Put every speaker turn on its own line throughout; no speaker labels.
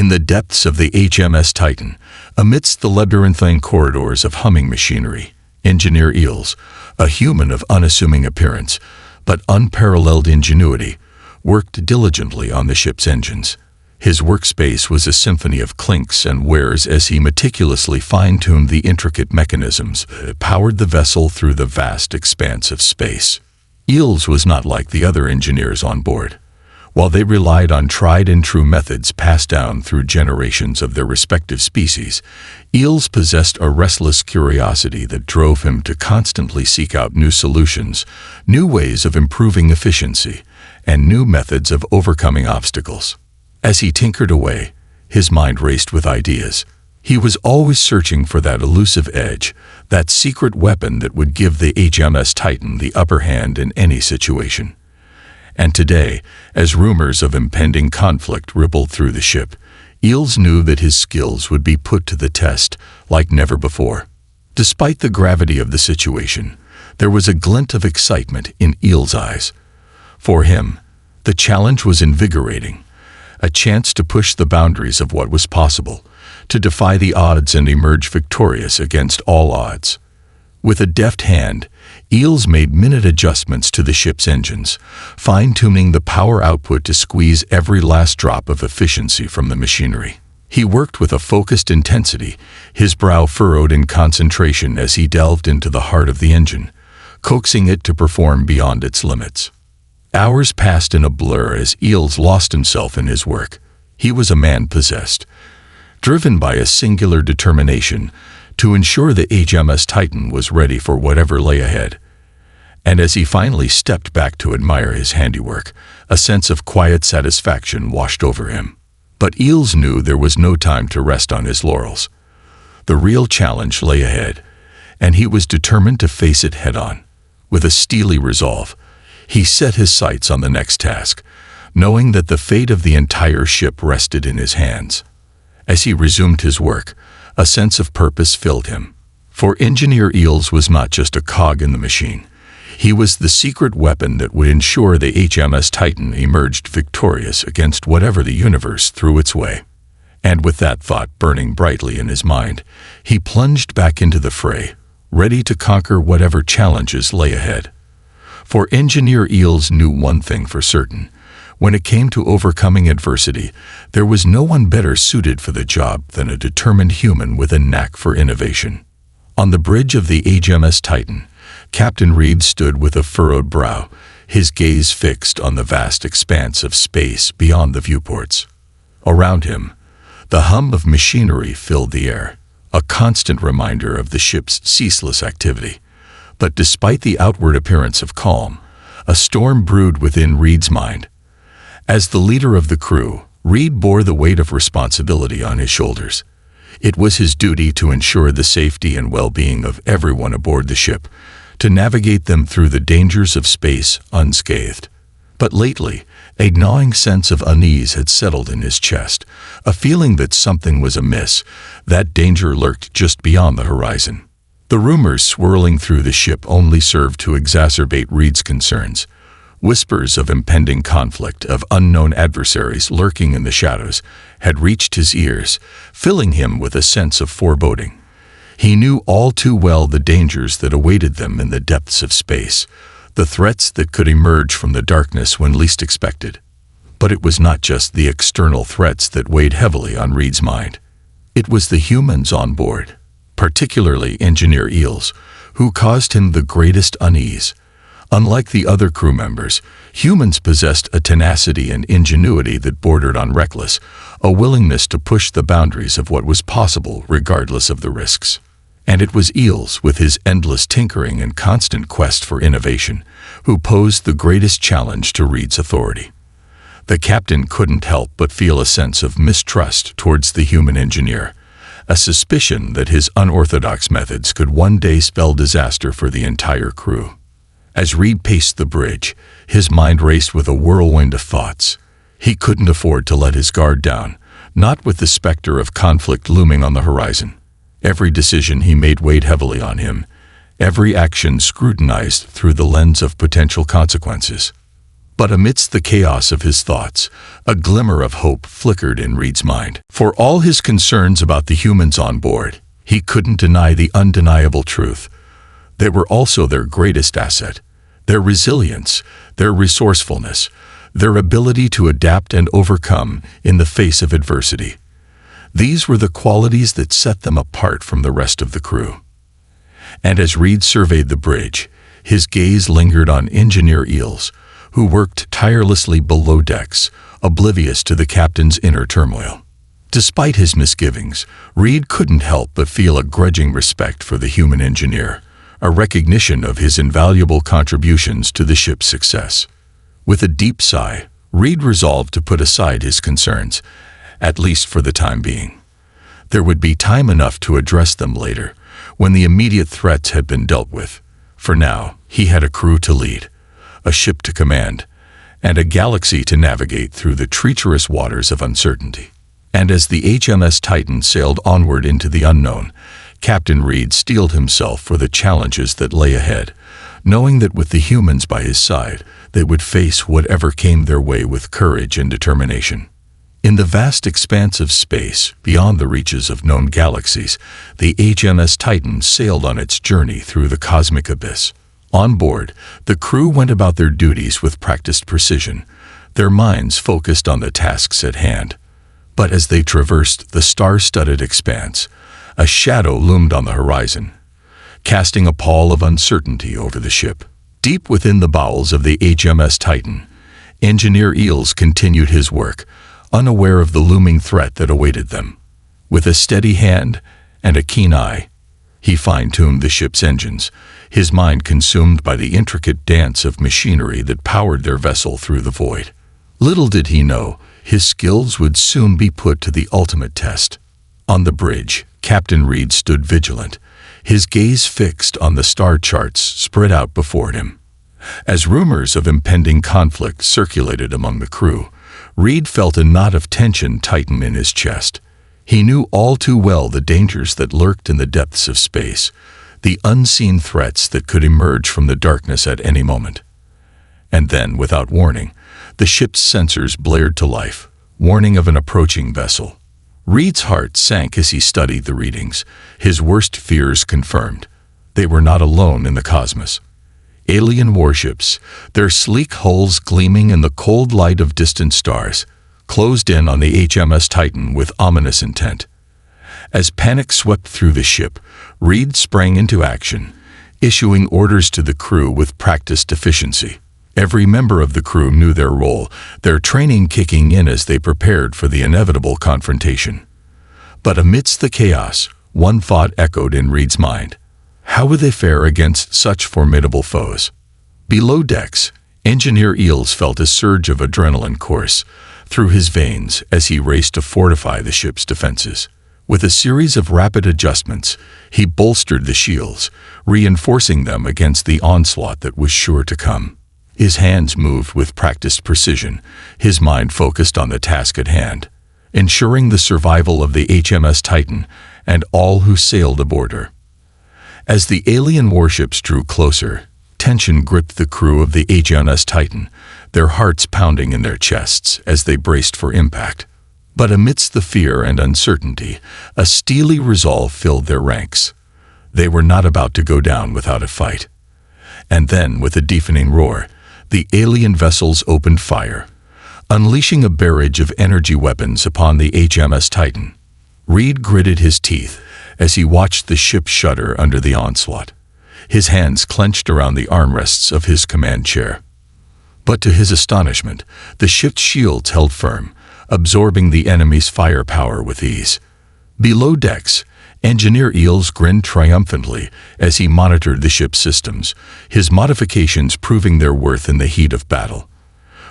In the depths of the HMS Titan, amidst the labyrinthine corridors of humming machinery, Engineer Eels, a human of unassuming appearance but unparalleled ingenuity, worked diligently on the ship's engines. His workspace was a symphony of clinks and whirs as he meticulously fine-tuned the intricate mechanisms that powered the vessel through the vast expanse of space. Eels was not like the other engineers on board. While they relied on tried-and-true methods passed down through generations of their respective species, Eels possessed a restless curiosity that drove him to constantly seek out new solutions, new ways of improving efficiency, and new methods of overcoming obstacles. As he tinkered away, his mind raced with ideas. He was always searching for that elusive edge, that secret weapon that would give the HMS Titan the upper hand in any situation. And today, as rumors of impending conflict rippled through the ship, Eels knew that his skills would be put to the test like never before. Despite the gravity of the situation, there was a glint of excitement in Eels' eyes. For him, the challenge was invigorating, a chance to push the boundaries of what was possible, to defy the odds and emerge victorious against all odds. With a deft hand, Eels made minute adjustments to the ship's engines, fine-tuning the power output to squeeze every last drop of efficiency from the machinery. He worked with a focused intensity, his brow furrowed in concentration as he delved into the heart of the engine, coaxing it to perform beyond its limits. Hours passed in a blur as Eels lost himself in his work. He was a man possessed, driven by a singular determination to ensure the HMS Titan was ready for whatever lay ahead. And as he finally stepped back to admire his handiwork, a sense of quiet satisfaction washed over him. But Eels knew there was no time to rest on his laurels. The real challenge lay ahead, and he was determined to face it head-on. With a steely resolve, he set his sights on the next task, knowing that the fate of the entire ship rested in his hands. As he resumed his work, a sense of purpose filled him. For Engineer Eels was not just a cog in the machine. He was the secret weapon that would ensure the HMS Titan emerged victorious against whatever the universe threw its way. And with that thought burning brightly in his mind, he plunged back into the fray, ready to conquer whatever challenges lay ahead. For Engineer Eels knew one thing for certain. When it came to overcoming adversity, there was no one better suited for the job than a determined human with a knack for innovation. On the bridge of the HMS Titan, Captain Reed stood with a furrowed brow, his gaze fixed on the vast expanse of space beyond the viewports. Around him, the hum of machinery filled the air, a constant reminder of the ship's ceaseless activity. But despite the outward appearance of calm, a storm brewed within Reed's mind. As the leader of the crew, Reed bore the weight of responsibility on his shoulders. It was his duty to ensure the safety and well-being of everyone aboard the ship, to navigate them through the dangers of space unscathed. But lately, a gnawing sense of unease had settled in his chest, a feeling that something was amiss, that danger lurked just beyond the horizon. The rumors swirling through the ship only served to exacerbate Reed's concerns. Whispers of impending conflict, of unknown adversaries lurking in the shadows, had reached his ears, filling him with a sense of foreboding. He knew all too well the dangers that awaited them in the depths of space, the threats that could emerge from the darkness when least expected. But it was not just the external threats that weighed heavily on Reed's mind. It was the humans on board, particularly Engineer Eels, who caused him the greatest unease. Unlike the other crew members, humans possessed a tenacity and ingenuity that bordered on reckless, a willingness to push the boundaries of what was possible regardless of the risks. And it was Eels, with his endless tinkering and constant quest for innovation, who posed the greatest challenge to Reed's authority. The captain couldn't help but feel a sense of mistrust towards the human engineer, a suspicion that his unorthodox methods could one day spell disaster for the entire crew. As Reed paced the bridge, his mind raced with a whirlwind of thoughts. He couldn't afford to let his guard down, not with the specter of conflict looming on the horizon. Every decision he made weighed heavily on him, every action scrutinized through the lens of potential consequences. But amidst the chaos of his thoughts, a glimmer of hope flickered in Reed's mind. For all his concerns about the humans on board, he couldn't deny the undeniable truth. They were also their greatest asset. Their resilience, their resourcefulness, their ability to adapt and overcome in the face of adversity. These were the qualities that set them apart from the rest of the crew. And as Reed surveyed the bridge, his gaze lingered on Engineer Eels, who worked tirelessly below decks, oblivious to the captain's inner turmoil. Despite his misgivings, Reed couldn't help but feel a grudging respect for the human engineer, a recognition of his invaluable contributions to the ship's success. With a deep sigh, Reed resolved to put aside his concerns, at least for the time being. There would be time enough to address them later, when the immediate threats had been dealt with. For now, he had a crew to lead, a ship to command, and a galaxy to navigate through the treacherous waters of uncertainty. And as the HMS Titan sailed onward into the unknown, Captain Reed steeled himself for the challenges that lay ahead, knowing that with the humans by his side, they would face whatever came their way with courage and determination. In the vast expanse of space, beyond the reaches of known galaxies, the HMS Titan sailed on its journey through the cosmic abyss. On board, the crew went about their duties with practiced precision, their minds focused on the tasks at hand. But as they traversed the star-studded expanse, a shadow loomed on the horizon, casting a pall of uncertainty over the ship. Deep within the bowels of the HMS Titan, Engineer Eels continued his work, unaware of the looming threat that awaited them. With a steady hand and a keen eye, he fine-tuned the ship's engines, his mind consumed by the intricate dance of machinery that powered their vessel through the void. Little did he know, his skills would soon be put to the ultimate test. On the bridge, Captain Reed stood vigilant, his gaze fixed on the star charts spread out before him. As rumors of impending conflict circulated among the crew, Reed felt a knot of tension tighten in his chest. He knew all too well the dangers that lurked in the depths of space, the unseen threats that could emerge from the darkness at any moment. And then, without warning, the ship's sensors blared to life, warning of an approaching vessel. Reed's heart sank as he studied the readings, his worst fears confirmed. They were not alone in the cosmos. Alien warships, their sleek hulls gleaming in the cold light of distant stars, closed in on the HMS Titan with ominous intent. As panic swept through the ship, Reed sprang into action, issuing orders to the crew with practiced efficiency. Every member of the crew knew their role, their training kicking in as they prepared for the inevitable confrontation. But amidst the chaos, one thought echoed in Reed's mind. How would they fare against such formidable foes? Below decks, Engineer Eels felt a surge of adrenaline course through his veins as he raced to fortify the ship's defenses. With a series of rapid adjustments, he bolstered the shields, reinforcing them against the onslaught that was sure to come. His hands moved with practiced precision, his mind focused on the task at hand, ensuring the survival of the HMS Titan and all who sailed aboard her. As the alien warships drew closer, tension gripped the crew of the HMS Titan, their hearts pounding in their chests as they braced for impact. But amidst the fear and uncertainty, a steely resolve filled their ranks. They were not about to go down without a fight. And then, with a deafening roar, the alien vessels opened fire, unleashing a barrage of energy weapons upon the HMS Titan. Reed gritted his teeth as he watched the ship shudder under the onslaught, his hands clenched around the armrests of his command chair. But to his astonishment, the ship's shields held firm, absorbing the enemy's firepower with ease. Below decks, Engineer Eels grinned triumphantly as he monitored the ship's systems, his modifications proving their worth in the heat of battle.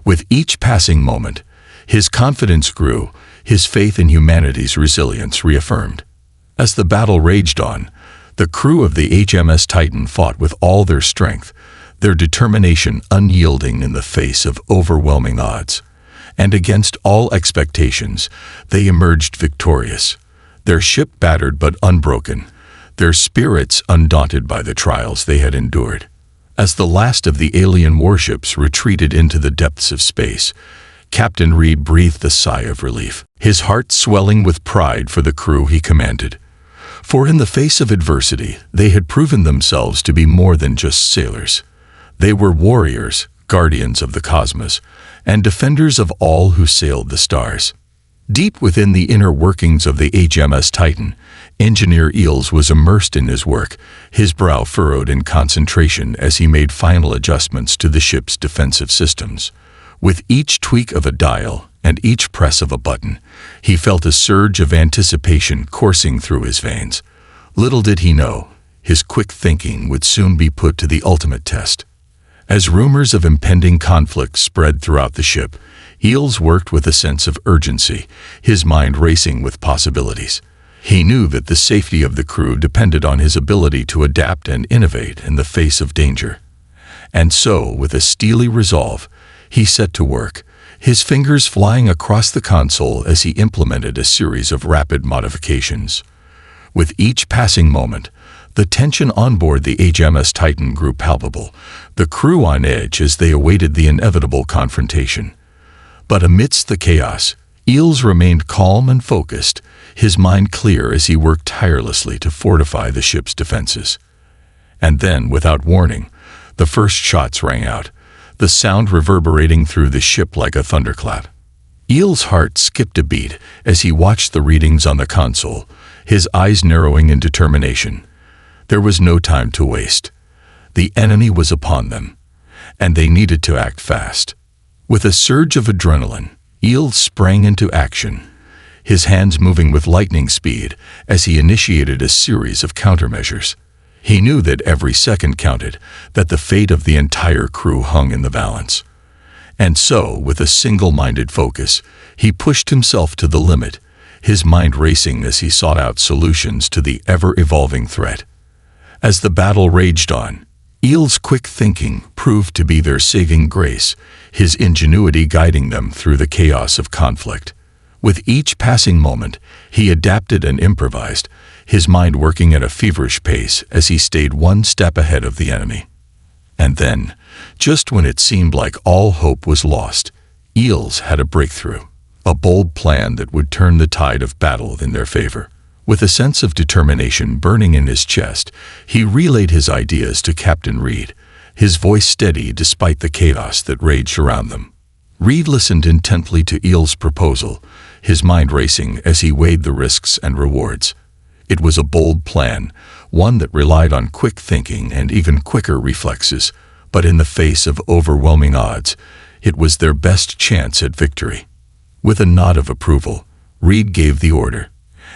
With each passing moment, his confidence grew, his faith in humanity's resilience reaffirmed. As the battle raged on, the crew of the HMS Titan fought with all their strength, their determination unyielding in the face of overwhelming odds. And against all expectations, they emerged victorious. Their ship battered but unbroken, their spirits undaunted by the trials they had endured. As the last of the alien warships retreated into the depths of space, Captain Reed breathed a sigh of relief, his heart swelling with pride for the crew he commanded. For in the face of adversity, they had proven themselves to be more than just sailors. They were warriors, guardians of the cosmos, and defenders of all who sailed the stars. Deep within the inner workings of the HMS Titan, Engineer Eels was immersed in his work, his brow furrowed in concentration as he made final adjustments to the ship's defensive systems. With each tweak of a dial and each press of a button, he felt a surge of anticipation coursing through his veins. Little did he know, his quick thinking would soon be put to the ultimate test. As rumors of impending conflict spread throughout the ship, Eels worked with a sense of urgency, his mind racing with possibilities. He knew that the safety of the crew depended on his ability to adapt and innovate in the face of danger. And so, with a steely resolve, he set to work, his fingers flying across the console as he implemented a series of rapid modifications. With each passing moment, the tension on board the HMS Titan grew palpable, the crew on edge as they awaited the inevitable confrontation. But amidst the chaos, Eels remained calm and focused, his mind clear as he worked tirelessly to fortify the ship's defenses. And then, without warning, the first shots rang out, the sound reverberating through the ship like a thunderclap. Eels' heart skipped a beat as he watched the readings on the console, his eyes narrowing in determination. There was no time to waste. The enemy was upon them, and they needed to act fast. With a surge of adrenaline, Eels sprang into action, his hands moving with lightning speed as he initiated a series of countermeasures. He knew that every second counted, that the fate of the entire crew hung in the balance. And so, with a single-minded focus, he pushed himself to the limit, his mind racing as he sought out solutions to the ever-evolving threat. As the battle raged on, Eels' quick thinking proved to be their saving grace, his ingenuity guiding them through the chaos of conflict. With each passing moment, he adapted and improvised, his mind working at a feverish pace as he stayed one step ahead of the enemy. And then, just when it seemed like all hope was lost, Eels had a breakthrough, a bold plan that would turn the tide of battle in their favor. With a sense of determination burning in his chest, he relayed his ideas to Captain Reed, his voice steady despite the chaos that raged around them. Reed listened intently to Eels' proposal, his mind racing as he weighed the risks and rewards. It was a bold plan, one that relied on quick thinking and even quicker reflexes, but in the face of overwhelming odds, it was their best chance at victory. With a nod of approval, Reed gave the order,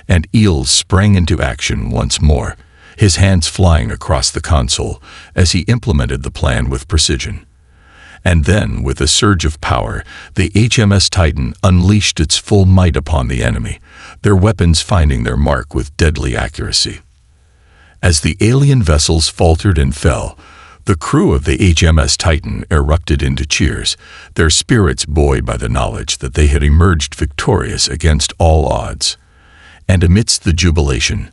and Eels sprang into action once more, his hands flying across the console as he implemented the plan with precision. And then, with a surge of power, the HMS Titan unleashed its full might upon the enemy, their weapons finding their mark with deadly accuracy. As the alien vessels faltered and fell, the crew of the HMS Titan erupted into cheers, their spirits buoyed by the knowledge that they had emerged victorious against all odds. And amidst the jubilation,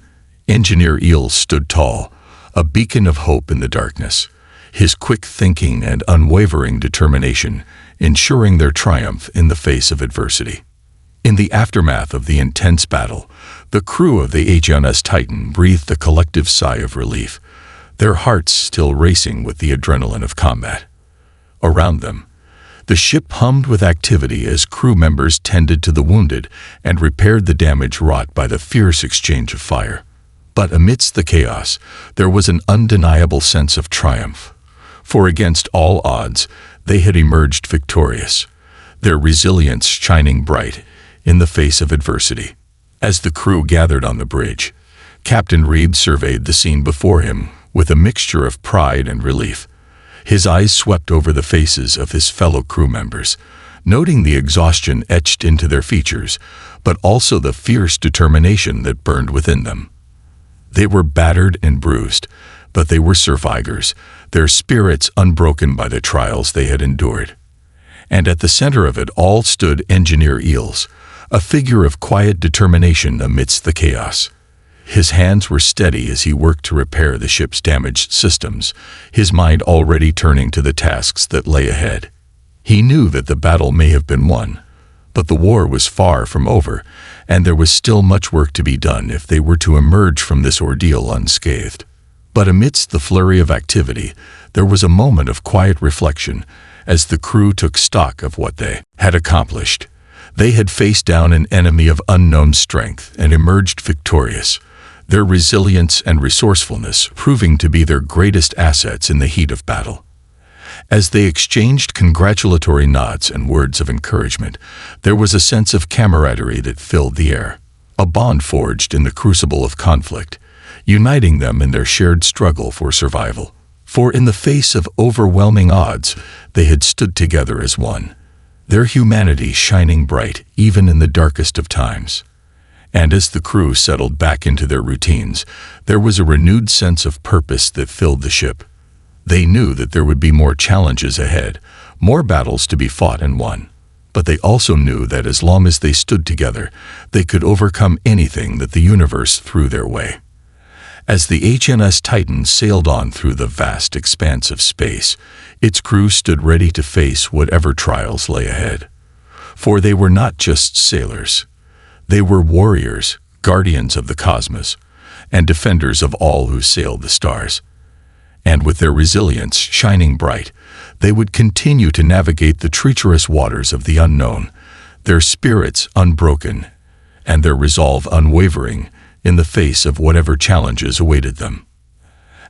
Engineer Eels stood tall, a beacon of hope in the darkness, his quick thinking and unwavering determination ensuring their triumph in the face of adversity. In the aftermath of the intense battle, the crew of the HMS Titan breathed a collective sigh of relief, their hearts still racing with the adrenaline of combat. Around them, the ship hummed with activity as crew members tended to the wounded and repaired the damage wrought by the fierce exchange of fire. But amidst the chaos, there was an undeniable sense of triumph. For against all odds, they had emerged victorious, their resilience shining bright in the face of adversity. As the crew gathered on the bridge, Captain Reed surveyed the scene before him with a mixture of pride and relief. His eyes swept over the faces of his fellow crew members, noting the exhaustion etched into their features, but also the fierce determination that burned within them. They were battered and bruised, but they were survivors, their spirits unbroken by the trials they had endured. And at the center of it all stood Engineer Eels, a figure of quiet determination amidst the chaos. His hands were steady as he worked to repair the ship's damaged systems, his mind already turning to the tasks that lay ahead. He knew that the battle may have been won, but the war was far from over, and there was still much work to be done if they were to emerge from this ordeal unscathed. But amidst the flurry of activity, there was a moment of quiet reflection as the crew took stock of what they had accomplished. They had faced down an enemy of unknown strength and emerged victorious, their resilience and resourcefulness proving to be their greatest assets in the heat of battle. As they exchanged congratulatory nods and words of encouragement, there was a sense of camaraderie that filled the air, a bond forged in the crucible of conflict, uniting them in their shared struggle for survival. For in the face of overwhelming odds, they had stood together as one, their humanity shining bright even in the darkest of times. And as the crew settled back into their routines, there was a renewed sense of purpose that filled the ship. They knew that there would be more challenges ahead, more battles to be fought and won. But they also knew that as long as they stood together, they could overcome anything that the universe threw their way. As the HMS Titan sailed on through the vast expanse of space, its crew stood ready to face whatever trials lay ahead. For they were not just sailors. They were warriors, guardians of the cosmos, and defenders of all who sailed the stars. And with their resilience shining bright, they would continue to navigate the treacherous waters of the unknown, their spirits unbroken, and their resolve unwavering in the face of whatever challenges awaited them.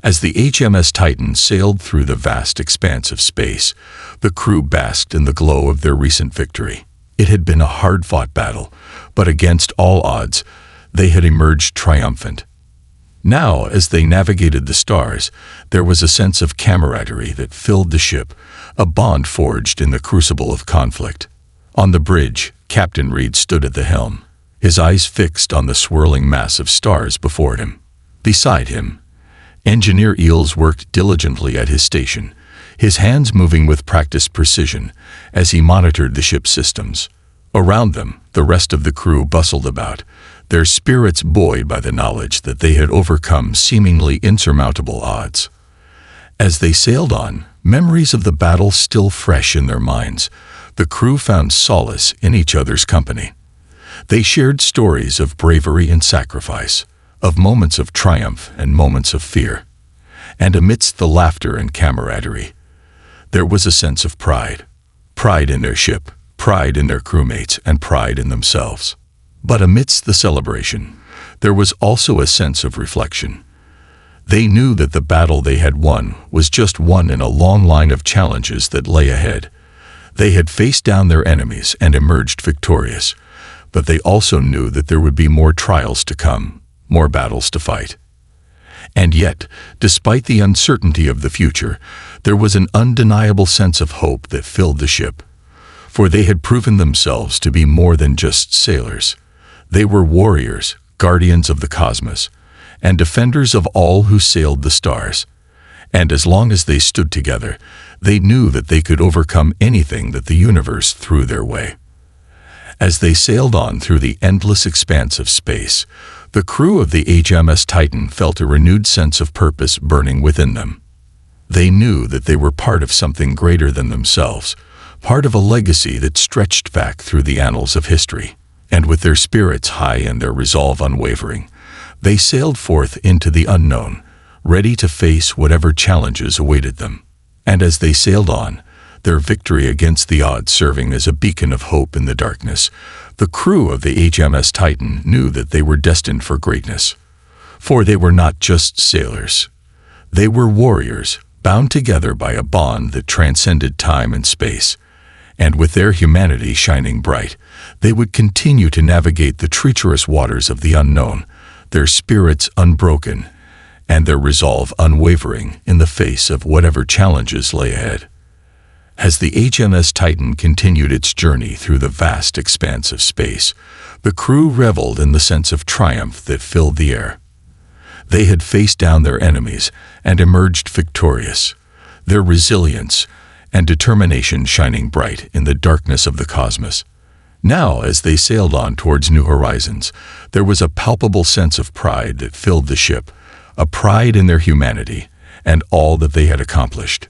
As the HMS Titan sailed through the vast expanse of space, the crew basked in the glow of their recent victory. It had been a hard-fought battle, but against all odds, they had emerged triumphant. Now, as they navigated the stars, there was a sense of camaraderie that filled the ship, a bond forged in the crucible of conflict. On the bridge, Captain Reed stood at the helm, his eyes fixed on the swirling mass of stars before him. Beside him, Engineer Eels worked diligently at his station, his hands moving with practiced precision as he monitored the ship's systems. Around them, the rest of the crew bustled about, their spirits buoyed by the knowledge that they had overcome seemingly insurmountable odds. As they sailed on, memories of the battle still fresh in their minds, the crew found solace in each other's company. They shared stories of bravery and sacrifice, of moments of triumph and moments of fear. And amidst the laughter and camaraderie, there was a sense of pride. Pride in their ship, pride in their crewmates, and pride in themselves. But amidst the celebration, there was also a sense of reflection. They knew that the battle they had won was just one in a long line of challenges that lay ahead. They had faced down their enemies and emerged victorious, but they also knew that there would be more trials to come, more battles to fight. And yet, despite the uncertainty of the future, there was an undeniable sense of hope that filled the ship. For they had proven themselves to be more than just sailors. They were warriors, guardians of the cosmos, and defenders of all who sailed the stars. And as long as they stood together, they knew that they could overcome anything that the universe threw their way. As they sailed on through the endless expanse of space, the crew of the HMS Titan felt a renewed sense of purpose burning within them. They knew that they were part of something greater than themselves, part of a legacy that stretched back through the annals of history. And with their spirits high and their resolve unwavering, they sailed forth into the unknown, ready to face whatever challenges awaited them. And as they sailed on, their victory against the odds serving as a beacon of hope in the darkness, the crew of the HMS Titan knew that they were destined for greatness. For they were not just sailors. They were warriors, bound together by a bond that transcended time and space. And with their humanity shining bright, they would continue to navigate the treacherous waters of the unknown, their spirits unbroken, and their resolve unwavering in the face of whatever challenges lay ahead. As the HMS Titan continued its journey through the vast expanse of space, the crew reveled in the sense of triumph that filled the air. They had faced down their enemies and emerged victorious, their resilience and determination shining bright in the darkness of the cosmos. Now, as they sailed on towards new horizons, there was a palpable sense of pride that filled the ship, a pride in their humanity and all that they had accomplished.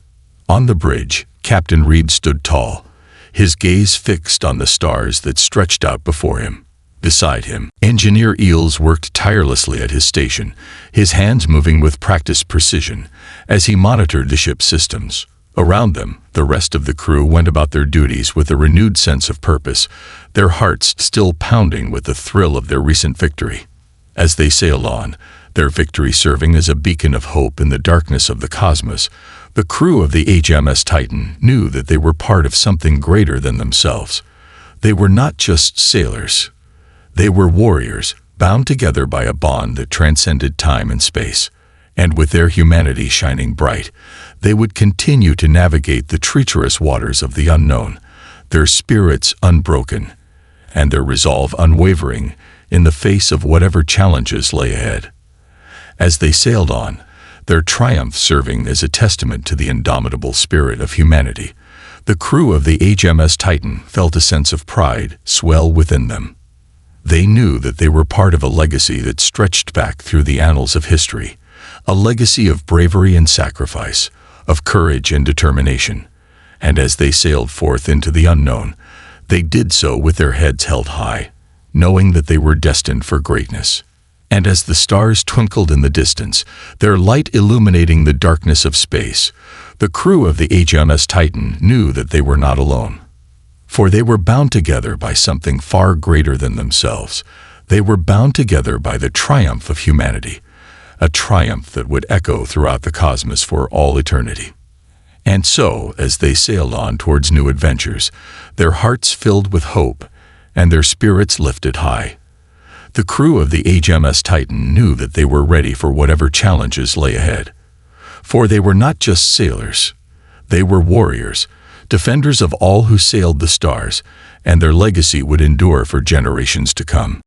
On the bridge, Captain Reed stood tall, his gaze fixed on the stars that stretched out before him. Beside him, Engineer Eels worked tirelessly at his station, his hands moving with practiced precision as he monitored the ship's systems. Around them, the rest of the crew went about their duties with a renewed sense of purpose, their hearts still pounding with the thrill of their recent victory. As they sailed on, their victory serving as a beacon of hope in the darkness of the cosmos, the crew of the HMS Titan knew that they were part of something greater than themselves. They were not just sailors. They were warriors, bound together by a bond that transcended time and space. And with their humanity shining bright, they would continue to navigate the treacherous waters of the unknown, their spirits unbroken, and their resolve unwavering in the face of whatever challenges lay ahead. As they sailed on, their triumph serving as a testament to the indomitable spirit of humanity, the crew of the HMS Titan felt a sense of pride swell within them. They knew that they were part of a legacy that stretched back through the annals of history, a legacy of bravery and sacrifice, of courage and determination. And as they sailed forth into the unknown, they did so with their heads held high, knowing that they were destined for greatness. And as the stars twinkled in the distance, their light illuminating the darkness of space, the crew of the HMS Titan knew that they were not alone. For they were bound together by something far greater than themselves. They were bound together by the triumph of humanity, a triumph that would echo throughout the cosmos for all eternity. And so, as they sailed on towards new adventures, their hearts filled with hope and their spirits lifted high, the crew of the HMS Titan knew that they were ready for whatever challenges lay ahead. For they were not just sailors. They were warriors, defenders of all who sailed the stars, and their legacy would endure for generations to come.